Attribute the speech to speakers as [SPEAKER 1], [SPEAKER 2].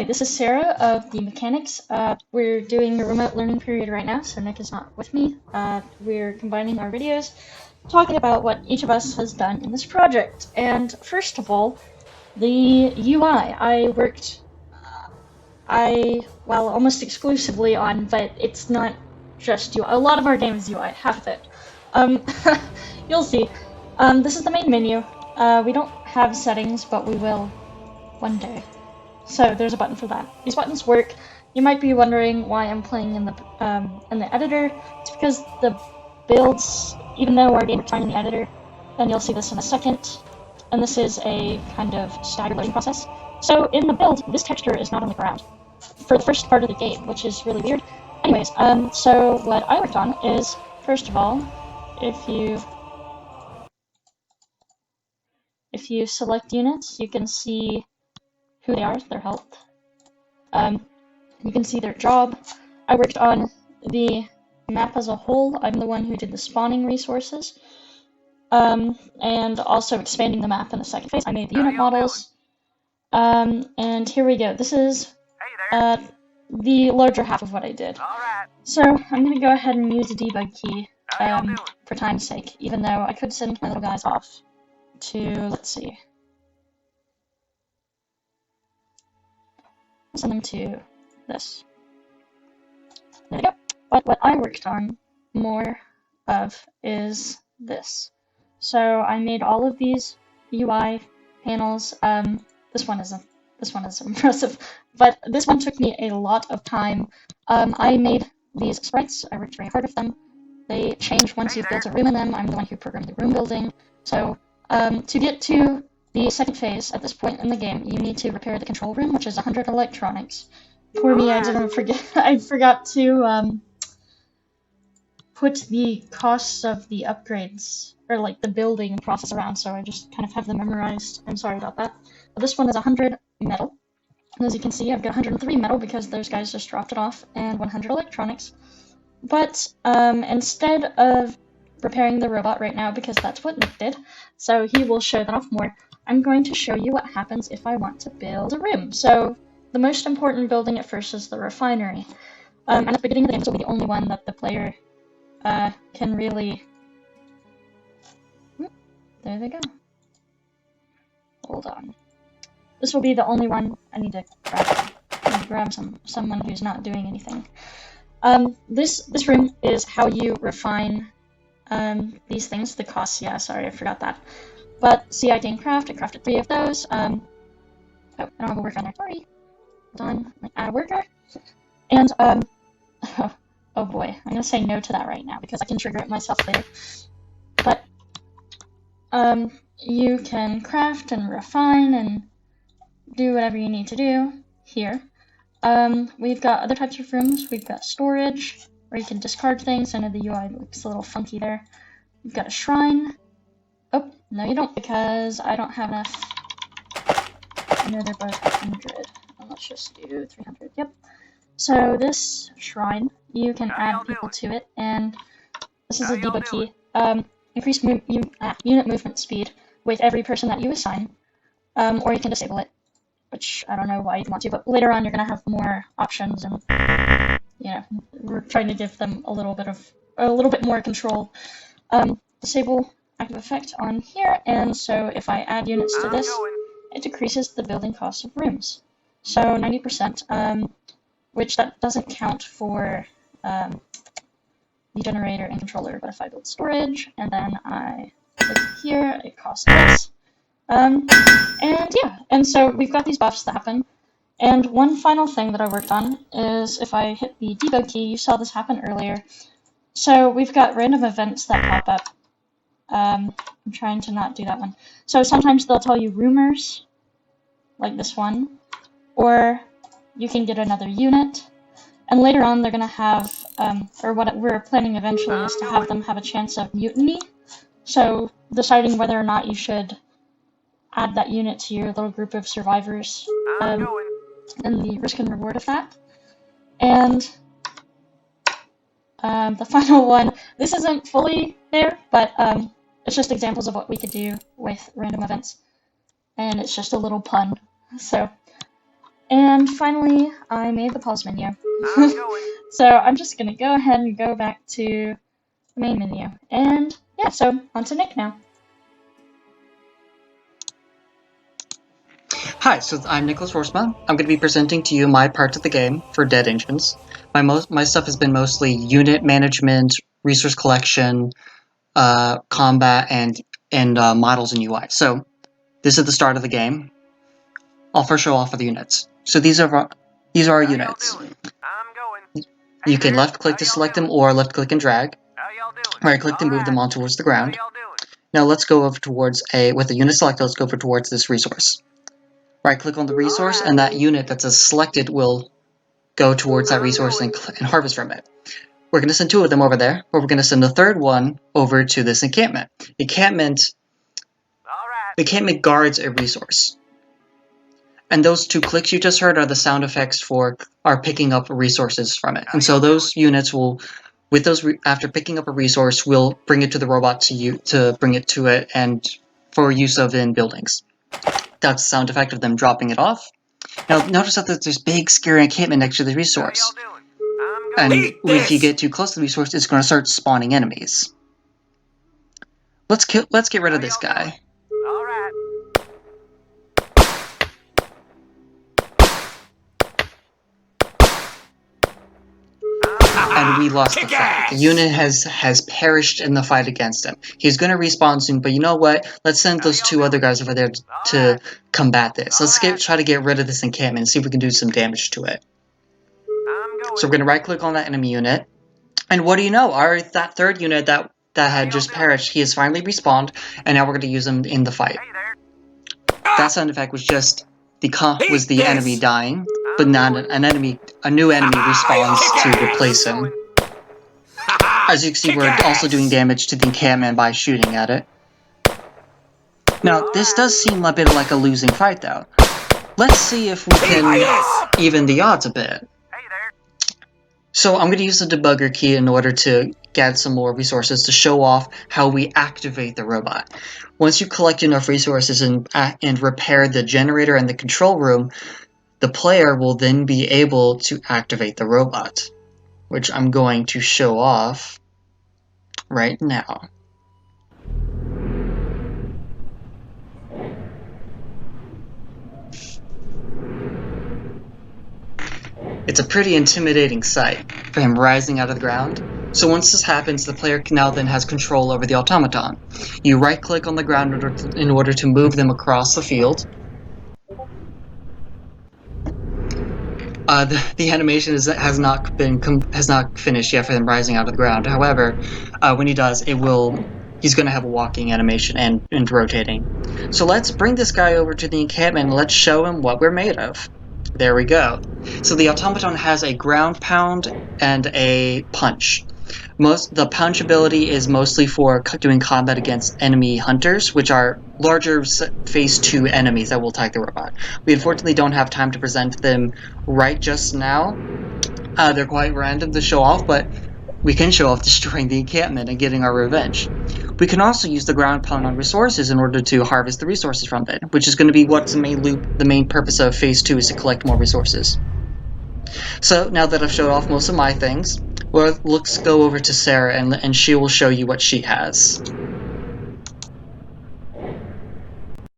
[SPEAKER 1] this is Sarah of the Mechanics. We're doing a remote learning period right now, so Nick is not with me. We're combining our videos, talking about what each of us has done in this project. And first of all, the UI. I worked, well, almost exclusively on, but it's not just UI. A lot of our game is UI, half of it. You'll see. This is the main menu. We don't have settings, but we will one day. So there's a button for that. These buttons work. You might be wondering why I'm playing in the editor. It's because the builds, even though our game is in the editor, and you'll see this in a second, and this is a kind of staggered loading process. So in the build, this texture is not on the ground for the first part of the game, which is really weird. Anyways, so what I worked on is, first of all, if you select units, you can see who they are, their health. You can see their job. I worked on the map as a whole. I'm the one who did the spawning resources. And also expanding the map in the second phase. I made the unit models. And here we go. This is the larger half of what I did. So I'm going to go ahead and use the debug key for time's sake, even though I could send my little guys off to, let's see. Send them to this. There we go. But what I worked on more of is this. So I made all of these UI panels. This one is impressive, but this one took me a lot of time. I made these sprites. I worked very hard with them. They change once you've built a room in them. I'm the one who programmed the room building. So to get to the second phase, at this point in the game, you need to repair the control room, which is 100 electronics. Poor me, I forgot to put the costs of the upgrades, or like the building process around, so I just kind of have them memorized. I'm sorry about that. But this one is 100 metal. And as you can see, I've got 103 metal because those guys just dropped it off, and 100 electronics. But instead of repairing the robot right now, because that's what Nick did, so he will show that off more, I'm going to show you what happens if I want to build a room. So the most important building at first is the refinery. And at the beginning of the game, this will be the only one that the player can really... There they go. Hold on. This will be the only one. I need to grab someone who's not doing anything. This room is how you refine these things. The costs, yeah, sorry, I forgot that. But see, I gained craft. I crafted 3 of those. Oh, I don't have a worker on there. Sorry. Hold on. Add a worker. And oh boy, I'm gonna say no to that right now because I can trigger it myself later. But you can craft and refine and do whatever you need to do here. We've got other types of rooms. We've got storage, where you can discard things. I know the UI looks a little funky there. We've got a shrine. Oh, no you don't, because I don't have enough. I know they're both 100. Let's just do 300, yep. So this shrine, you can add people to it, and this is a debug key. Increase unit movement speed with every person that you assign, or you can disable it, which I don't know why you'd want to, but later on you're going to have more options, and you know, we're trying to give them a little bit more control. Disable active effect on here, and so if I add units to this, it decreases the building cost of rooms. So 90%, which that doesn't count for the generator and controller, but if I build storage, and then I click here, it costs this. And yeah, and so we've got these buffs that happen. And one final thing that I worked on is if I hit the debug key, you saw this happen earlier. So we've got random events that pop up. I'm trying to not do that one. So sometimes they'll tell you rumors, like this one, or you can get another unit. And later on they're going to have, or what we're planning eventually is to have them have a chance of mutiny. So deciding whether or not you should add that unit to your little group of survivors, and the risk and reward of that. And the final one, this isn't fully there, but it's just examples of what we could do with random events. And it's just a little pun. So And finally, I made the pause menu. So I'm just gonna go ahead and go back to the main menu. And yeah, so on to Nick now.
[SPEAKER 2] Hi, so I'm Nicholas Forsma. I'm going to be presenting to you my part of the game for Dead Engines. My stuff has been mostly unit management, resource collection, combat, and models and UI. So this is the start of the game. I'll first show off for the units. So these are our units. You can left click to select them or left click and drag. Right click to move them on towards the ground. Now let's go over towards with the unit selected, let's go over towards this resource. Right click on the resource and that unit that's selected will go towards that resource and harvest from it. We're going to send 2 of them over there, but we're going to send the 3rd one over to this encampment. The encampment guards a resource. And those 2 clicks you just heard are the sound effects for picking up resources from it. And so those units will, after picking up a resource, will bring it to the robot to bring it to it and for use of in buildings. That's the sound effect of them dropping it off. Now notice that there's this big scary encampment next to the resource. And if you get too close to the resource, it's going to start spawning enemies. Let's get rid of this guy. And we lost the fight. The unit has perished in the fight against him. He's going to respawn soon, but you know what? Let's send those 2 other guys over there to combat this. Let's try to get rid of this encampment and see if we can do some damage to it. So we're going to right-click on that enemy unit. And what do you know? That 3rd unit that had just perished, he has finally respawned, and now we're going to use him in the fight. That sound effect was just the enemy dying, but not a new enemy respawns to replace him. As you can see, we're also doing damage to the encampment by shooting at it. Now, this does seem a bit like a losing fight, though. Let's see if we can even the odds a bit. So I'm going to use the debugger key in order to get some more resources to show off how we activate the robot. Once you collect enough resources and repair the generator and the control room, the player will then be able to activate the robot, which I'm going to show off right now. It's a pretty intimidating sight for him rising out of the ground. So once this happens, the player now then has control over the automaton. You right-click on the ground in order to move them across the field. The animation has not finished yet for them rising out of the ground. However, when he does, he's going to have a walking animation and rotating. So let's bring this guy over to the encampment and let's show him what we're made of. There we go. So the automaton has a ground pound and a punch. The punch ability is mostly for doing combat against enemy hunters, which are larger phase 2 enemies that will attack the robot. We unfortunately don't have time to present them right just now. They're quite random to show off, but we can show off destroying the encampment and getting our revenge. We can also use the ground pound on resources in order to harvest the resources from it, which is going to be what's the main purpose of phase 2 is to collect more resources. So now that I've showed off most of my things, well, let's go over to Sarah and she will show you what she has.